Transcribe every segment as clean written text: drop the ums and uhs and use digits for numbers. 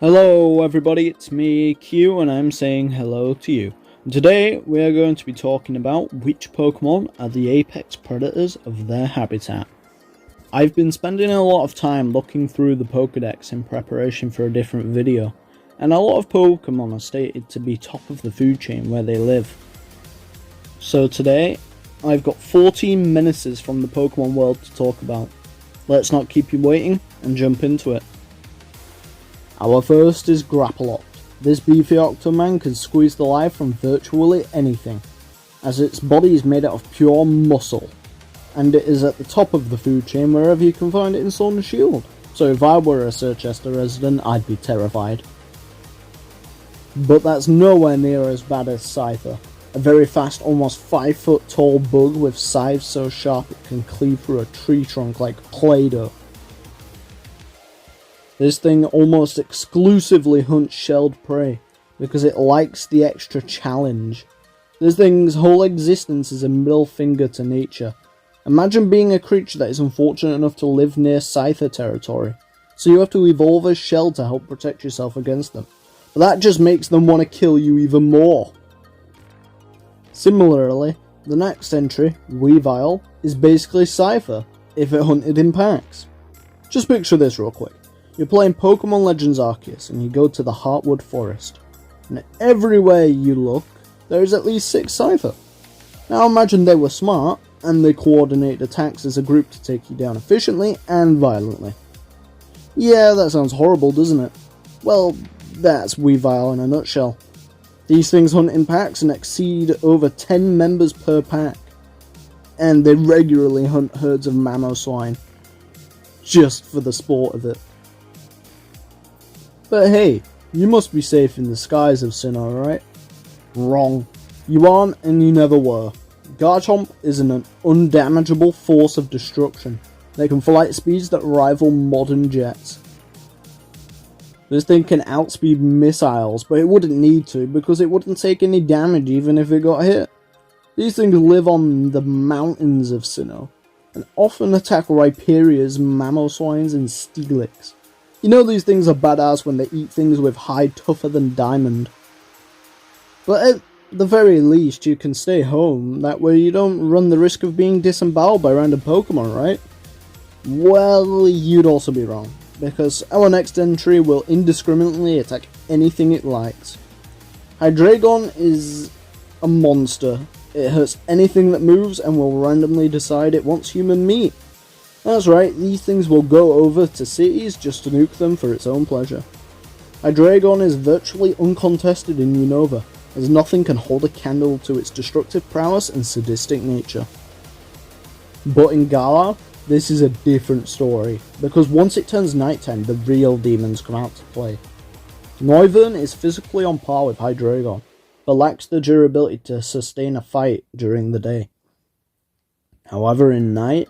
Hello everybody, it's me, Q, and I'm saying hello to you. And today we are going to be talking about which Pokemon are the apex predators of their habitat. I've been spending a lot of time looking through the Pokédex in preparation for a different video, and a lot of Pokemon are stated to be top of the food chain where they live. So today, I've got 14 menaces from the Pokemon world to talk about. Let's not keep you waiting and jump into it. Our first is Grapploct. This beefy Octoman can squeeze the life from virtually anything, as its body is made out of pure muscle, and it is at the top of the food chain wherever you can find it in Sword and Shield. So if I were a Sirchester resident, I'd be terrified. But that's nowhere near as bad as Scyther, a very fast, almost 5 foot tall bug with scythes so sharp it can cleave through a tree trunk like Play-Doh. This thing almost exclusively hunts shelled prey, because it likes the extra challenge. This thing's whole existence is a middle finger to nature. Imagine being a creature that is unfortunate enough to live near Scyther territory, so you have to evolve a shell to help protect yourself against them. But that just makes them want to kill you even more. Similarly, the next entry, Weavile, is basically Scyther, if it hunted in packs. Just picture this real quick. You're playing Pokemon Legends Arceus and you go to the Heartwood Forest, and everywhere you look, there is at least 6 Scyther. Now imagine they were smart, and they coordinate attacks as a group to take you down efficiently and violently. Yeah, that sounds horrible, doesn't it? Well, that's Weavile in a nutshell. These things hunt in packs and exceed over 10 members per pack, and they regularly hunt herds of Mamoswine, just for the sport of it. But hey, you must be safe in the skies of Sinnoh, right? Wrong. You aren't, and you never were. Garchomp is an undamageable force of destruction. They can fly at speeds that rival modern jets. This thing can outspeed missiles, but it wouldn't need to, because it wouldn't take any damage even if it got hit. These things live on the mountains of Sinnoh, and often attack Rhyperias, Mamoswines, and Steelix. You know these things are badass when they eat things with hide tougher than diamond. But at the very least, you can stay home, that way you don't run the risk of being disemboweled by random Pokemon, right? Well, you'd also be wrong, because our next entry will indiscriminately attack anything it likes. Hydreigon is a monster. It hurts anything that moves and will randomly decide it wants human meat. That's right, these things will go over to cities just to nuke them for its own pleasure. Hydreigon is virtually uncontested in Unova, as nothing can hold a candle to its destructive prowess and sadistic nature. But in Galar, this is a different story, because once it turns nighttime, the real demons come out to play. Noivern is physically on par with Hydreigon, but lacks the durability to sustain a fight during the day. However, in night,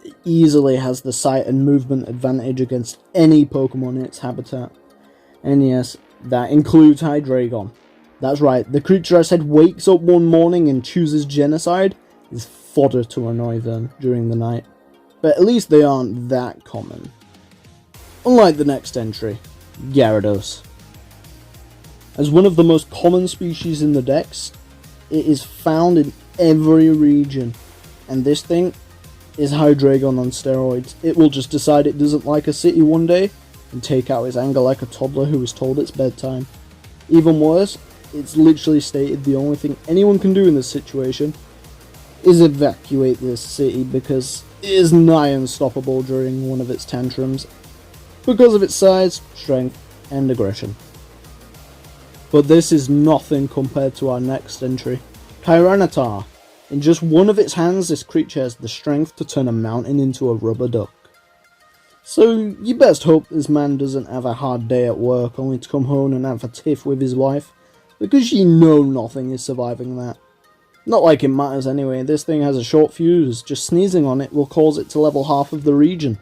it easily has the sight and movement advantage against any Pokemon in its habitat. And yes, that includes Hydreigon. That's right, the creature I said wakes up one morning and chooses genocide is fodder to a Noivern during the night. But at least they aren't that common. Unlike the next entry, Gyarados. As one of the most common species in the Dex, it is found in every region, and this thing is Hydreigon on steroids. It will just decide it doesn't like a city one day and take out its anger like a toddler who was told it's bedtime. Even worse, it's literally stated the only thing anyone can do in this situation is evacuate this city, because it is nigh unstoppable during one of its tantrums because of its size, strength, and aggression. But this is nothing compared to our next entry, Tyranitar. In just one of its hands, this creature has the strength to turn a mountain into a rubber duck. So you best hope this man doesn't have a hard day at work only to come home and have a tiff with his wife, because you know nothing is surviving that. Not like it matters anyway, this thing has a short fuse, just sneezing on it will cause it to level half of the region.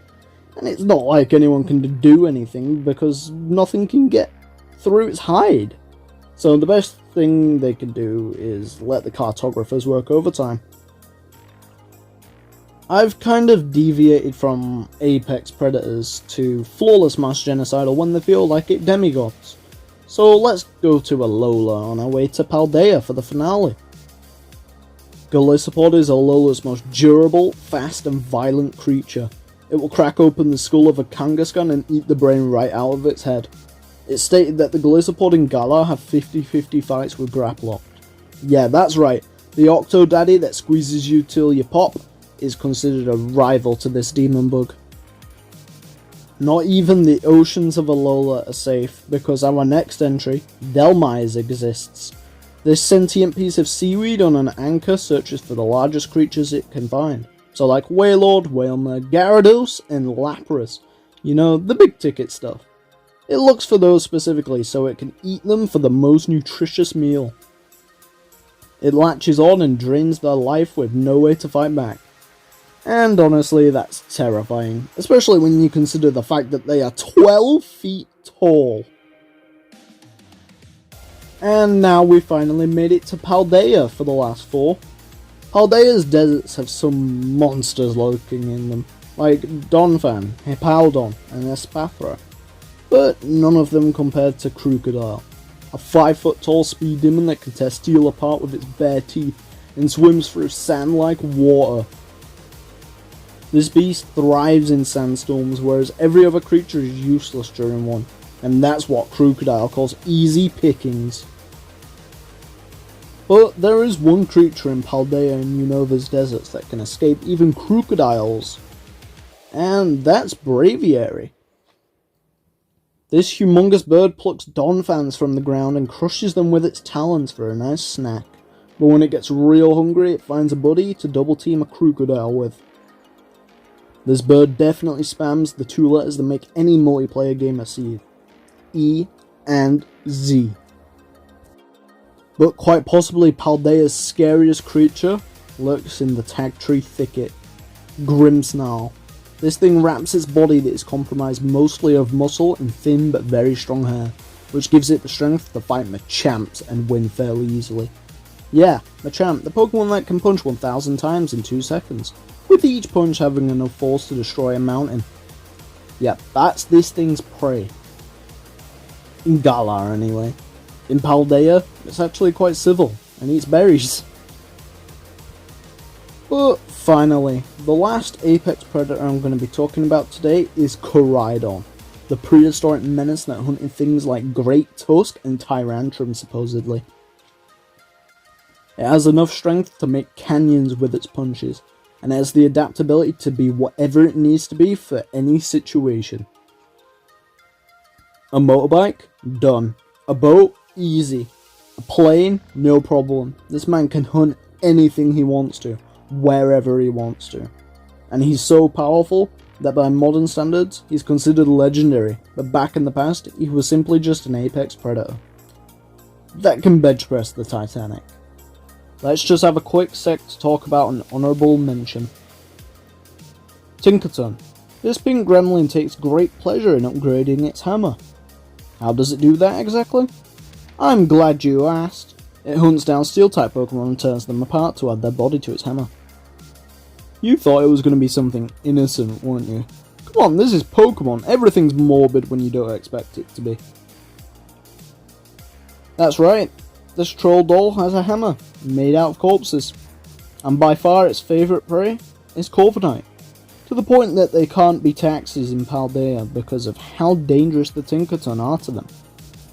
And it's not like anyone can do anything, because nothing can get through its hide. So the best thing they can do is let the cartographers work overtime. I've kind of deviated from apex predators to flawless mass genocide, or when they feel like it, demigods. So let's go to Alola on our way to Paldea for the finale. Golisopod is Alola's most durable, fast and violent creature. It will crack open the skull of a Kangaskhan and eat the brain right out of its head. It's stated that the Golisopod in Galar have 50-50 fights with Grapploct. Yeah, that's right, the Octodaddy that squeezes you till you pop is considered a rival to this demon bug. Not even the oceans of Alola are safe, because our next entry, Delmise, exists. This sentient piece of seaweed on an anchor searches for the largest creatures it can find. So like Wailord, Wailmer, Gyarados, and Lapras. You know, the big ticket stuff. It looks for those specifically so it can eat them for the most nutritious meal. It latches on and drains their life with no way to fight back. And honestly, that's terrifying, especially when you consider the fact that they are 12 feet tall. And now we finally made it to Paldea for the last 4. Paldea's deserts have some monsters lurking in them, like Donphan, Hippowdon, and Espathra, but none of them compared to Crocodile, a 5-foot tall speed demon that can tear steel apart with its bare teeth and swims through sand like water. This beast thrives in sandstorms, whereas every other creature is useless during one, and that's what Crocodile calls easy pickings. But there is one creature in Paldea and Unova's deserts that can escape even crocodiles, and that's Braviary. This humongous bird plucks Donphans from the ground and crushes them with its talons for a nice snack, but when it gets real hungry it finds a buddy to double team a crocodile with. This bird definitely spams the 2 letters that make any multiplayer gamer seethe: E and Z. But quite possibly Paldea's scariest creature lurks in the Tag Tree Thicket, Grimmsnarl. This thing wraps its body that is comprised mostly of muscle and thin but very strong hair, which gives it the strength to fight Machamps and win fairly easily. Yeah, Machamp, the Pokemon that can punch 1000 times in 2 seconds, with each punch having enough force to destroy a mountain. Yeah, that's this thing's prey. In Galar anyway. In Paldea, it's actually quite civil, and eats berries. But finally, the last apex predator I'm going to be talking about today is Koraidon, the prehistoric menace that hunted things like Great Tusk and Tyrantrum supposedly. It has enough strength to make canyons with its punches, and it has the adaptability to be whatever it needs to be for any situation. A motorbike? Done. A boat? Easy. A plane? No problem. This man can hunt anything he wants to, wherever he wants to. And he's so powerful that by modern standards, he's considered legendary, but back in the past, he was simply just an apex predator that can bench press the Titanic. Let's just have a quick sec to talk about an honourable mention. Tinkaton. This pink gremlin takes great pleasure in upgrading its hammer. How does it do that exactly? I'm glad you asked. It hunts down steel-type Pokemon and turns them apart to add their body to its hammer. You thought it was going to be something innocent, weren't you? Come on, this is Pokemon. Everything's morbid when you don't expect it to be. That's right. This troll doll has a hammer, made out of corpses, and by far its favourite prey is Corviknight, to the point that they can't be taxis in Paldea because of how dangerous the Tinkaton are to them.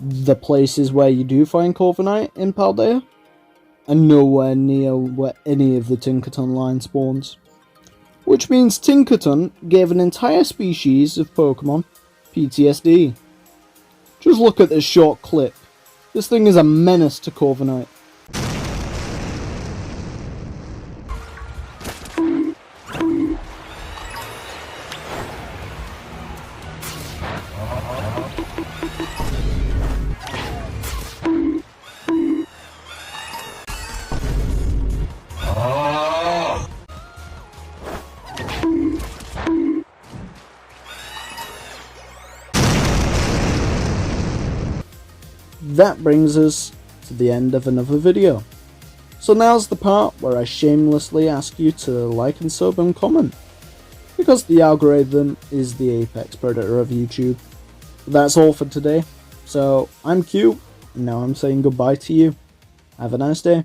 The places where you do find Corviknight in Paldea are nowhere near where any of the Tinkaton line spawns, which means Tinkaton gave an entire species of Pokemon PTSD. Just look at this short clip. This thing is a menace to Corviknight. That brings us to the end of another video. So now's the part where I shamelessly ask you to like and sub and comment, because the algorithm is the apex predator of YouTube. That's all for today. So I'm Q, and now I'm saying goodbye to you. Have a nice day.